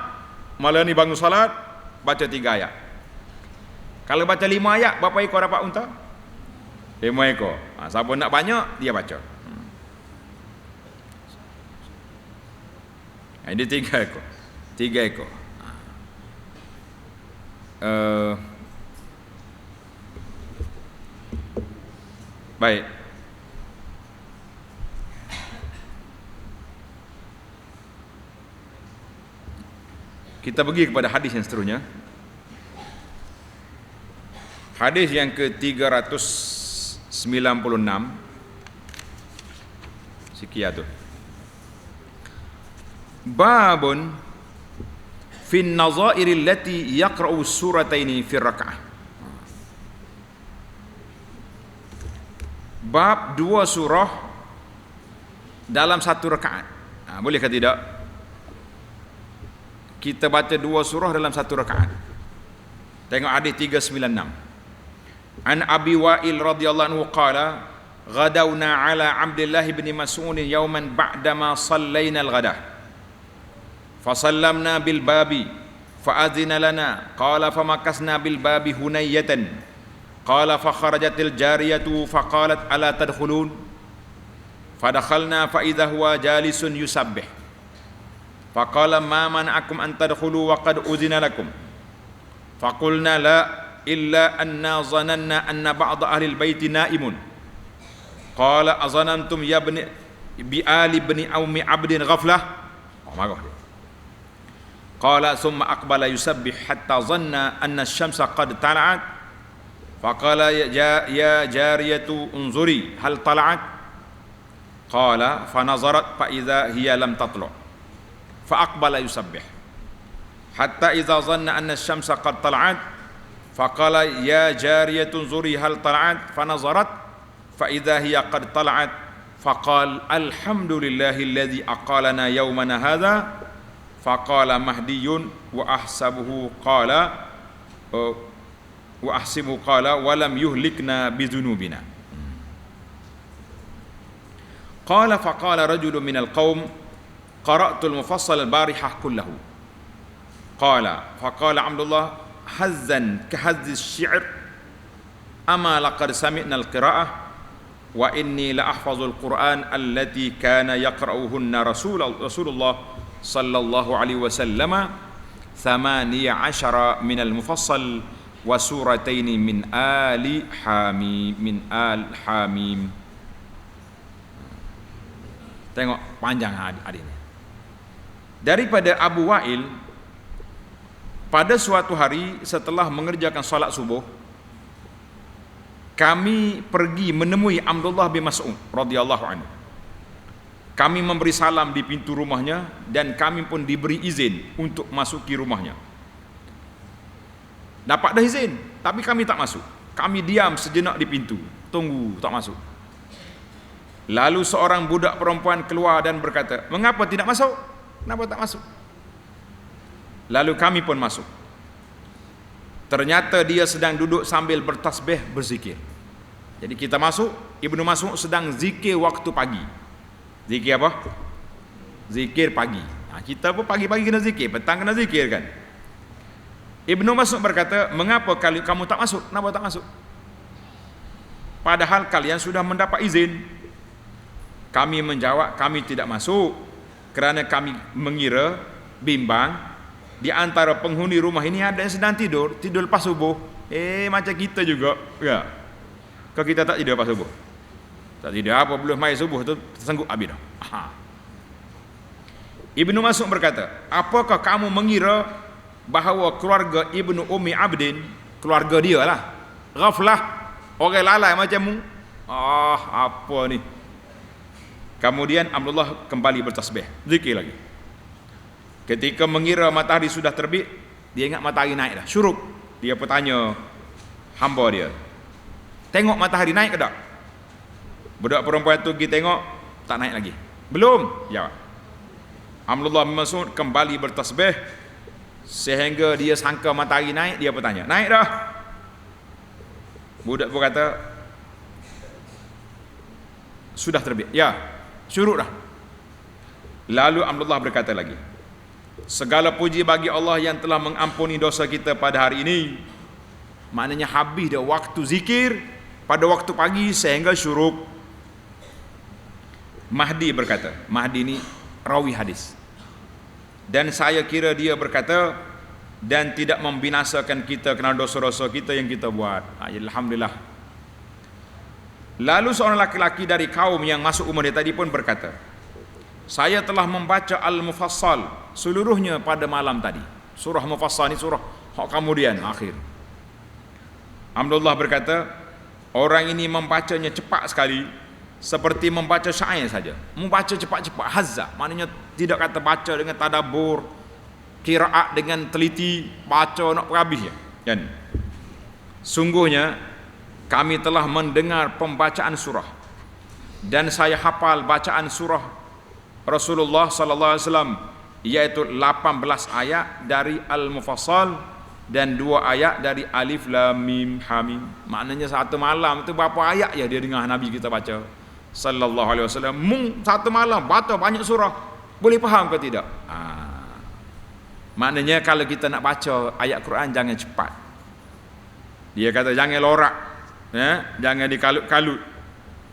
malam ni bangun solat baca 3 ayat. Kalau baca 5 ayat berapa ekor dapat unta? 5 ekor. Siapa nak banyak dia baca. Ini 3 ekor. 3 ekor. Baik. Kita pergi kepada hadis yang seterusnya. Hadis yang ke-396. Sekian tu. Babun fi an-nazair allati yaqra'u surataini fi rak'ah. Bab 2 surah dalam 1 rakaat. Boleh ke tidak? kita baca 2 surah dalam 1 rakaat. Tengok hadis 396. An Abi Wa'il radhiyallahu anhu qala ghadawna ala Abdullah bin Mas'ud yawman ba'dama sallayna al-ghadah fasallamna bil babi fa'adhina lana qala famakasna bil babi hunayatan qala fakharajatil jariyatu faqalat ala tadkhulun fadakhalna fa idza huwa jalisun yusabbih faqala ma mana'akum an tadkhulu wa qad udhina lakum faqulna la illa anna zananna anna ba'd ahli al-bait na'imun qala azanantum ya ibni bi ali ibni ummi abdin ghaflah marah dia qala thumma aqbala yusabbih hatta zanna anna asy-syamsa qad tala'at faqala ya jariyatu unzuri hal tala'at qala fa nazarat fa idza hiya lam tatlu' fa aqbala yusabbih hatta idza zanna anna asy-syamsa qad tala'at faqala ya jariyatun zuri hal tala'at fa nazarat fa idza hiya qad tala'at faqala alhamdulillahi alladhi aqalana yawmana hadha faqala mahdiyun wa ahsabuhu qala wa ahsibu qala wa lam yuhlikna bidhunubina qala faqala rajulun minal qaum qara'tu al-mufassal al-barihah kullahu qala faqala Abdullah hazzan kahazzi asy-syi'r ama laqad sami'na al-qira'ah wa inni la ahfazul Qur'an allati kana yaqra'uhunna Rasulullah sallallahu alaihi wasallam 18 min al-mufassal wa surataini min ali hamim min al-hamim. Tengok panjang hadisnya. Daripada Abu Wa'il, pada suatu hari setelah mengerjakan salat subuh, kami pergi menemui Abdullah bin Mas'ud radhiyallahu anhu. Kami memberi salam di pintu rumahnya dan kami pun diberi izin untuk masuki rumahnya. Dapat dah izin, tapi kami tak masuk. Kami diam sejenak di pintu, tunggu tak masuk. Lalu seorang budak perempuan keluar dan berkata, "Mengapa tidak masuk? Kenapa tak masuk?" Lalu kami pun masuk. Ternyata dia sedang duduk sambil bertasbih berzikir. Jadi kita masuk, Ibnu Mas'ud sedang zikir waktu pagi. Zikir apa? Zikir pagi. Kita pun pagi-pagi kena zikir, petang kena zikir kan. Ibnu Mas'ud berkata, "Mengapa kamu tak masuk? Kenapa tak masuk? Padahal kalian sudah mendapat izin." Kami menjawab, kami tidak masuk kerana kami mengira, bimbang, di antara penghuni rumah ini ada yang sedang tidur lepas subuh. Macam kita juga, ya. Kalau kita tak tidur lepas subuh, tak tidur apa belum mai subuh tu tersenggup habis dah. Ibnu Mas'ud berkata, "Apakah kamu mengira bahawa keluarga Ibnu Ummi Abdin, keluarga dia lah, ghaflah, orang lalai macammu? Apa ni?" Kemudian Abdullah kembali bertasbih, zikir lagi. Ketika mengira matahari sudah terbit, dia ingat matahari naik dah, syuruk. Dia bertanya hamba dia, "Tengok matahari naik ke tak?" Budak perempuan tu pergi tengok, tak naik lagi. "Belum." Jawab. Abdullah bin Mas'ud kembali bertasbih sehingga dia sangka matahari naik. Dia bertanya, "Naik dah?" Budak pun kata, "Sudah terbit." "Ya, syuruk dah." Lalu Abdullah berkata lagi, "Segala puji bagi Allah yang telah mengampuni dosa kita pada hari ini." Maknanya habis dah waktu zikir pada waktu pagi sehingga syuruk. Mahdi berkata, Mahdi ni rawi hadis, "Dan saya kira dia berkata, dan tidak membinasakan kita kerana dosa-dosa kita yang kita buat." Alhamdulillah. Lalu seorang laki-laki dari kaum yang masuk umur dia tadi pun berkata, "Saya telah membaca Al-Mufassal seluruhnya pada malam tadi." Surah Mufassal ni surah kemudian akhir. Abdullah berkata, "Orang ini membacanya cepat sekali, seperti membaca syair saja. Membaca cepat-cepat, hazza, maknanya tidak kata baca dengan tadabbur, qiraat dengan teliti, baca nak habis ya. Kan? Sungguhnya kami telah mendengar pembacaan surah dan saya hafal bacaan surah Rasulullah sallallahu alaihi wasallam iaitu 18 ayat dari Al-Mufassal dan 2 ayat dari Alif Lam Mim Hamim. Maknanya satu malam tu berapa ayat ya dia dengar Nabi kita baca sallallahu alaihi wasallam. Satu malam baca banyak surah. Boleh faham ke tidak? Maknanya kalau kita nak baca ayat Quran jangan cepat. Dia kata jangan lorak, jangan dikalut-kalut.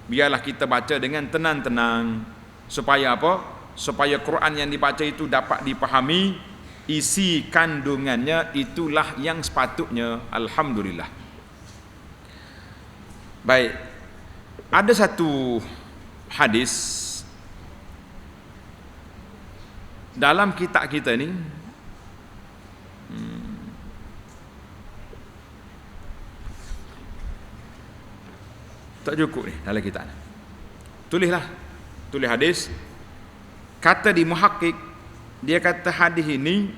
Biarlah kita baca dengan tenang-tenang. Supaya apa? Supaya Quran yang dibaca itu dapat dipahami, isi kandungannya itulah yang sepatutnya. Alhamdulillah. Baik. Ada satu hadis dalam kitab kita ni, tak cukup ni dalam kitab ni. Tulis hadis. Kata di muhakkik, dia kata hadis ini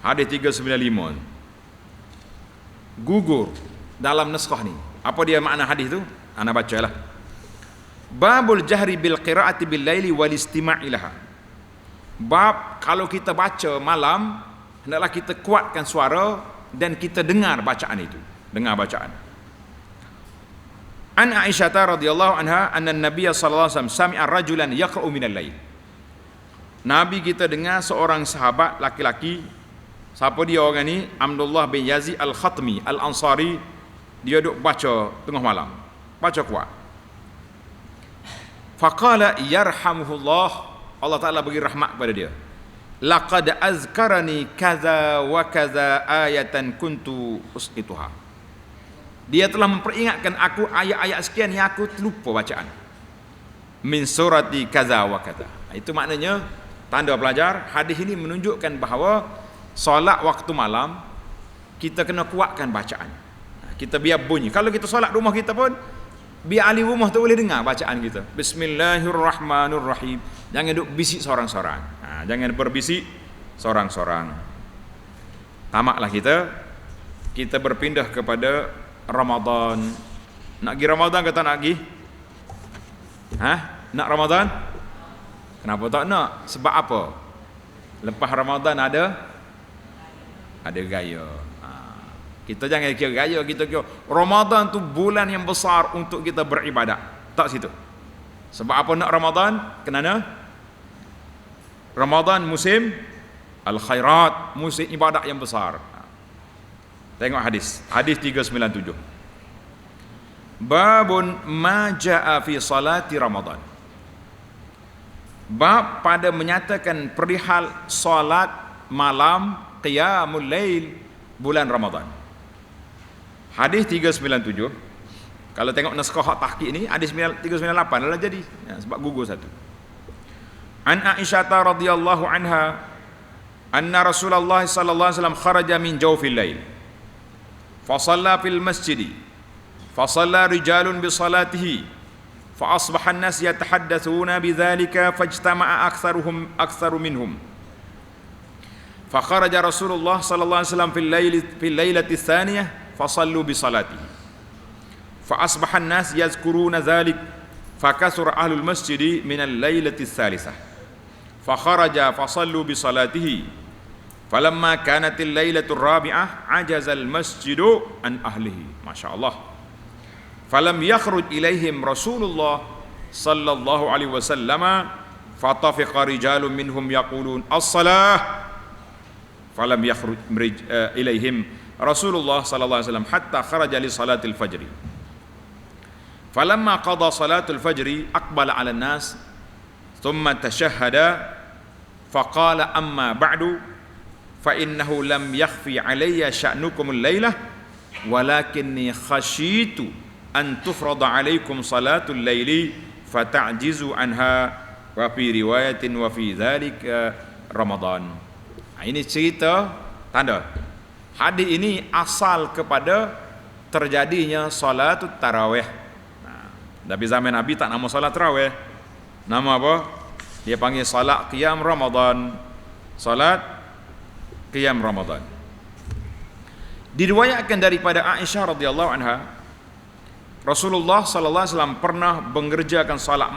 hadis 395 gugur dalam naskah ni. Apa dia makna hadis tu? Ana bacalah. Babul jahri bil qiraati bil laili wal istima'i laha. Bab kalau kita baca malam, hendaklah kita kuatkan suara dan kita dengar bacaan itu. Dengar bacaan. An Aisyah radhiyallahu anha anna an-nabiy sallallahu alaihi wasallam sami'a rajulan yaqra'u minal lail. Nabi kita dengar seorang sahabat laki-laki. Siapa dia orang ni? Abdullah bin Yazid Al-Khatmi Al-Ansari. Dia duk baca tengah malam. Baca kuat. Faqala yarhamuhullah. Allah Ta'ala bagi rahmat kepada dia. Laqad azkarani kaza wa kaza ayatan kuntu usqituha. Dia telah memperingatkan aku ayat-ayat sekian yang aku terlupa bacaan. Min surati kaza wa kaza. Itu maknanya tanda pelajar hadis ini menunjukkan bahawa solat waktu malam kita kena kuatkan bacaan. Kita biar bunyi. Kalau kita solat rumah kita pun biar ahli rumah tu boleh dengar bacaan kita. Bismillahirrahmanirrahim. Jangan duk bisik seorang-seorang. Jangan berbisik seorang-seorang. Tamaklah kita berpindah kepada Ramadan. Nak pergi Ramadan ke tak nak pergi? Nak Ramadan? Kenapa tak nak? Sebab apa? Lepas Ramadan ada gaya. Kita jangan kira gaya, kita kira Ramadan tu bulan yang besar untuk kita beribadat. Tak situ. Sebab apa nak Ramadan? Kenapa? Ramadan musim al-khairat, musim ibadat yang besar. Tengok hadis 397. Babun ma jaa fi salati Ramadan. Bab pada menyatakan perihal salat malam qiyamul lail bulan Ramadan. Hadis 397. Kalau tengok naskah tahqiq ni hadis 398 dah jadi. Sebab gugur satu. An Aisyah radhiyallahu anha anna Rasulullah sallallahu alaihi wasallam kharaja min jawfil lail fa shalla fil masjid fa shalla rijalun bi salatihi fa asbaha an-nas yatahaddatsuna bidzalika fajtama'a aktsaru minhum fa kharaja Rasulullah sallallahu alaihi wasallam fil lailati tsaniyah fa sallu bi salatihi fa asbaha an-nas yazkuruna dzalik fa kasura ahlul masjid min al-lailati ats-tsalitsah فخرج فصلوا بصلاته فلما كانت الليلة الرابعة عجز المسجد عن أهله ما شاء الله فلم يخرج إليهم رسول الله صلى الله عليه وسلم فطفق رجال منهم يقولون الصلاة فلم يخرج إليهم رسول الله صلى الله عليه وسلم حتى خرج لصلاة الفجر فلما قضى صلاة الفجر أقبل على الناس ثم تشهد فقال أما بعد فإنه لم يخفي علي شأنكم الليلة ولكني خشيت أن تفرض عليكم صلاة الليل فتعجزوا عنها وفي رواية وفي ذلك رمضان. Ini cerita tanda hadis ini asal kepada terjadinya salatut tarawih. Tapi zaman Nabi tak nama salat tarawih. Nama apa? Dia panggil salat qiyam Ramadan. Salat qiyam Ramadan. Diriwayatkan daripada Aisyah radhiyallahu anha, Rasulullah sallallahu alaihi wasallam pernah mengerjakan solat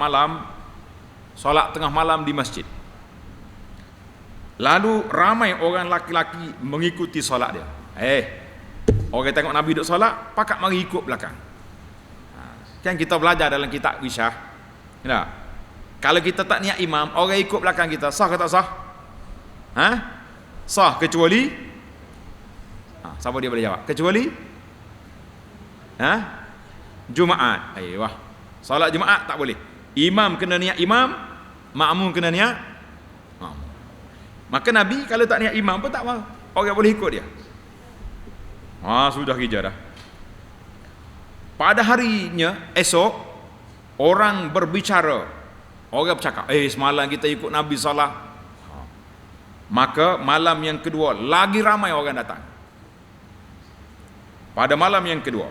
tengah malam di masjid. Lalu ramai orang laki-laki mengikuti solat dia. Orang tengok Nabi duduk solat, pakat mari ikut belakang. Kan kita belajar dalam kitab Wisyah. Ya. Kalau kita tak niat imam, orang ikut belakang kita, sah ke tak sah? Sah kecuali siapa dia boleh jawab? Kecuali Jumaat. Wah. Solat Jumaat tak boleh. Imam kena niat imam, makmum kena niat makmum. Maka Nabi kalau tak niat imam pun tak mau. Orang boleh ikut dia. Sudah hijrah dah. Pada harinya esok orang berbicara, orang bercakap, semalam kita ikut Nabi salah. Maka malam yang kedua lagi ramai orang datang. Pada malam yang kedua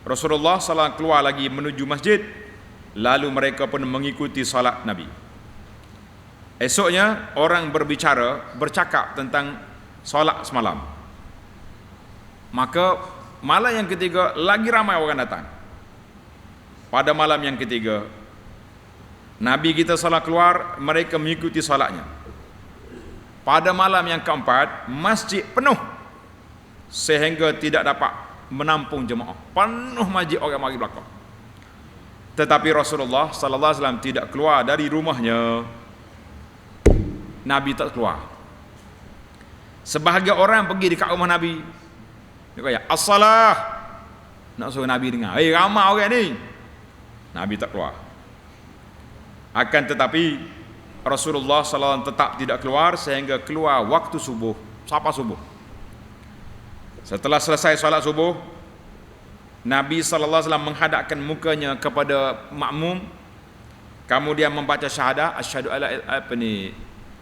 Rasulullah SAW keluar lagi menuju masjid, lalu mereka pun mengikuti salat Nabi. Esoknya orang bercakap tentang salat semalam. Maka malam yang ketiga lagi ramai orang datang. Pada malam yang ketiga Nabi kita salat keluar, mereka mengikuti salatnya. Pada malam yang keempat masjid penuh sehingga tidak dapat menampung jemaah. Penuh masjid orang mari belakang. Tetapi Rasulullah sallallahu alaihi wasallam tidak keluar dari rumahnya. Nabi tak keluar. Sebahagian orang pergi dekat rumah Nabi. Dia kata, "As-salah." Nak suruh Nabi dengar. Ramai orang ni. Nabi tak keluar. Akan tetapi Rasulullah SAW tetap tidak keluar sehingga keluar waktu subuh. Sapa subuh. Setelah selesai solat subuh, Nabi SAW menghadapkan mukanya kepada makmum, kemudian membaca syahadah, asyhadu alla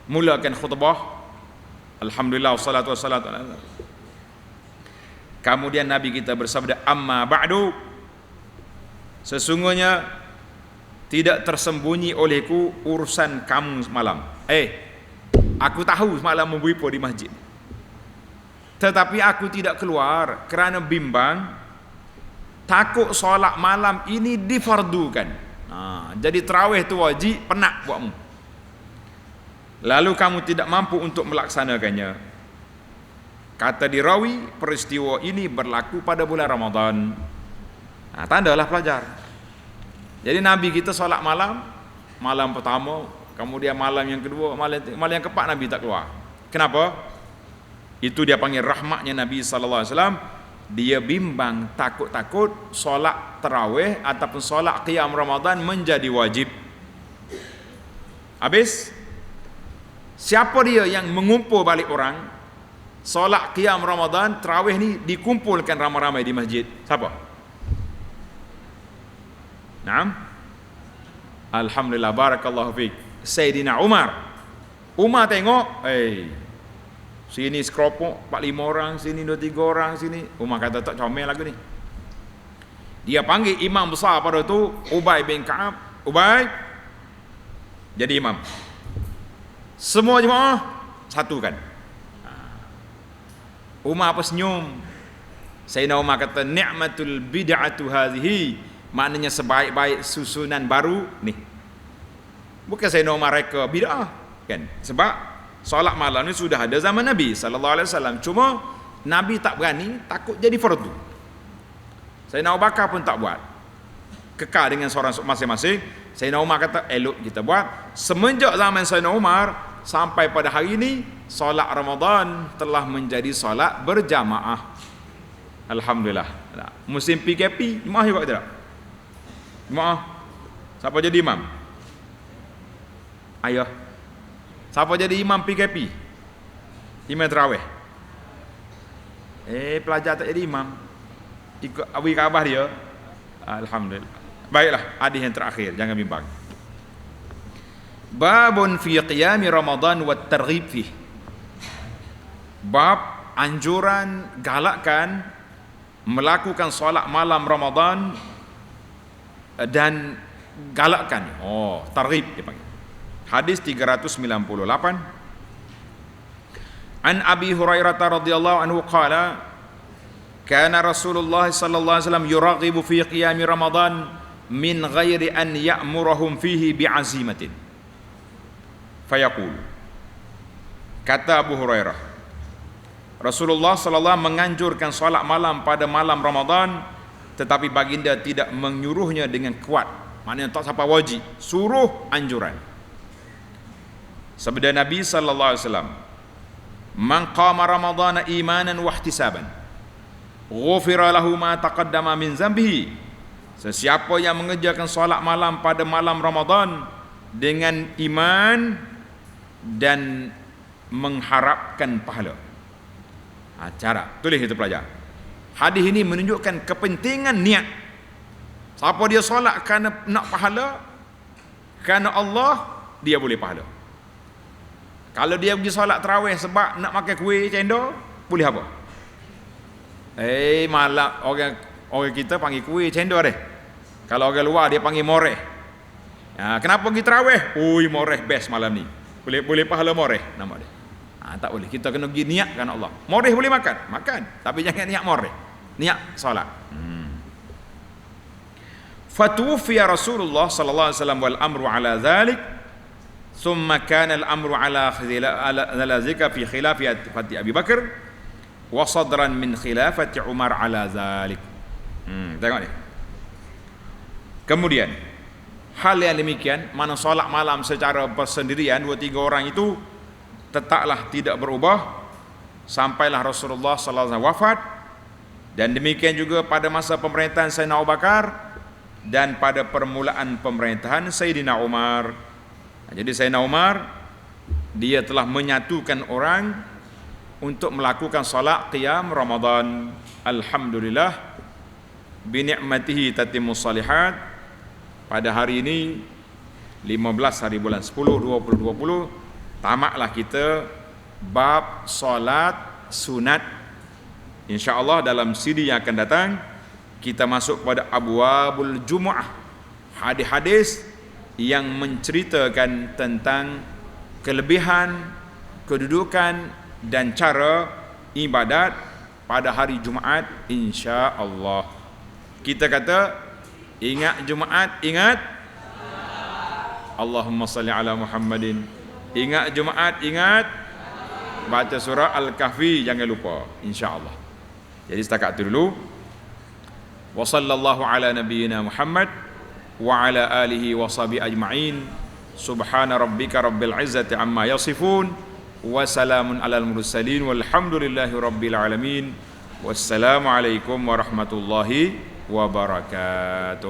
mulakan khutbah, alhamdulillah wassalatu wassalamu ala. Kemudian Nabi kita bersabda, amma ba'du, sesungguhnya tidak tersembunyi olehku urusan kamu semalam. Aku tahu semalam membuipo di masjid, tetapi aku tidak keluar kerana bimbang, takut solat malam ini difardukan. Jadi tarawih tu wajib, penat buatmu. Lalu kamu tidak mampu untuk melaksanakannya. Kata dirawi, peristiwa ini berlaku pada bulan Ramadan. Tandalah pelajar. Jadi Nabi kita solat malam pertama, kemudian malam yang kedua, malam yang keempat Nabi tak keluar. Kenapa? Itu dia panggil rahmatnya Nabi sallallahu alaihi wasallam. Dia bimbang, takut-takut solat tarawih ataupun solat qiyam Ramadan menjadi wajib. Habis siapa dia yang mengumpul balik orang? Solat qiyam Ramadan, tarawih ni dikumpulkan ramai-ramai di masjid. Siapa? Naam. Alhamdulillah, barakallahu fiik. Sayyidina Umar. Umar tengok, sini skropok 4-5 orang, sini 2-3 orang, sini. Umar kata tak comel lagu ni. Dia panggil imam besar pada tu, Ubay bin Ka'ab. Ubay jadi imam. Semua jemaah satukan. Umar apa senyum. Sayyidina Umar kata, ni'matul bid'atu hadhihi, maknanya sebaik-baik susunan baru ni. Bukan Sayyidina Umar reka bid'ah kan, sebab solat malam ni sudah ada zaman Nabi sallallahu alaihi wasallam, cuma Nabi tak berani, takut jadi fardu. Sayyidina Abu Bakar pun tak buat, kekal dengan seorang masing-masing. Sayyidina Umar kata elok kita buat. Semenjak zaman Sayyidina Umar sampai pada hari ini, solat Ramadan telah menjadi solat berjamaah. Alhamdulillah. Musim PKP jemaah juga tidak? Jemaah. Siapa jadi imam? Ayah. Siapa jadi imam PKP? Imam tarawih. Pelajar tak jadi imam, ikut Abu Kaabah dia. Alhamdulillah. Baiklah, hadis yang terakhir, jangan bimbang. Babun fi qiyami Ramadan wa targhib fi. Bab anjuran, galakkan melakukan solat malam Ramadan dan galakkan. Targhib dia panggil. Hadis 398. An Abi Hurairah radhiyallahu anhu qala kana Rasulullah sallallahu alaihi wasallam yuraghibu fi qiyami Ramadan min ghairi an ya'murahum fihi bi'azimatin. Fayaqul, kata Abu Hurairah, Rasulullah sallallahu alaihi wasallam menganjurkan solat malam pada malam Ramadan, tetapi baginda tidak menyuruhnya dengan kuat. Maknanya tak sampai wajib, suruh anjuran. Sabda Nabi sallallahu alaihi wasallam, man qama ramadhana imanan wa ihtisaban ghufira lahu ma taqaddama min zambihi. Sesiapa yang mengerjakan solat malam pada malam Ramadan dengan iman dan mengharapkan pahala. Cara tulis itu pelajar. Hadis ini menunjukkan kepentingan niat. Siapa dia solat kerana nak pahala, kerana Allah, dia boleh pahala. Kalau dia pergi solat tarawih sebab nak makan kuih cendol, boleh apa? Malah orang kita panggil kuih cendol deh. Kalau orang luar dia panggil moreh. Kenapa pergi tarawih? Moreh best malam ni. Boleh pahala moreh nama dia. Tak boleh. Kita kena pergi niat kerana Allah. Moreh boleh makan, tapi jangan niat moreh. Niat solat. Fatuwfiya Rasulullah sallallahu alaihi wasallam wal amru ala dhalik, thumma kana al amru ala zalika fi khilafati Abi Bakar wa sadran min khilafati Umar ala dhalik. Tengok ni. Kemudian hal yang demikian, mana solat malam secara persendirian 2-3 orang itu tetaplah tidak berubah sampailah Rasulullah sallallahu alaihi wasallam wafat, dan demikian juga pada masa pemerintahan Sayyidina Abu Bakar dan pada permulaan pemerintahan Sayyidina Umar. Jadi Sayyidina Umar dia telah menyatukan orang untuk melakukan solat qiyam Ramadan. Alhamdulillah, bi ni'matihi tatimmus salihat. Pada hari ini 15 hari bulan 10 2020 tamatlah kita bab solat sunat. InsyaAllah dalam CD yang akan datang kita masuk pada abwabul Jumu'ah, hadis-hadis yang menceritakan tentang kelebihan, kedudukan dan cara ibadat pada hari Jumaat insya-Allah. Kita kata ingat Jumaat, ingat Allahumma salli ala Muhammadin. Ingat Jumaat, ingat baca surah Al-Kahfi, jangan lupa insya-Allah. Jadi setakat itu dulu. Wa sallallahu ala nabiyyina Muhammad wa ala alihi wa sahbihi ajma'in. Subhana rabbika rabbil izzati amma yasifun wa salamun alal mursalin walhamdulillahi rabbil alamin. Wassalamu alaikum warahmatullahi wabarakatuh.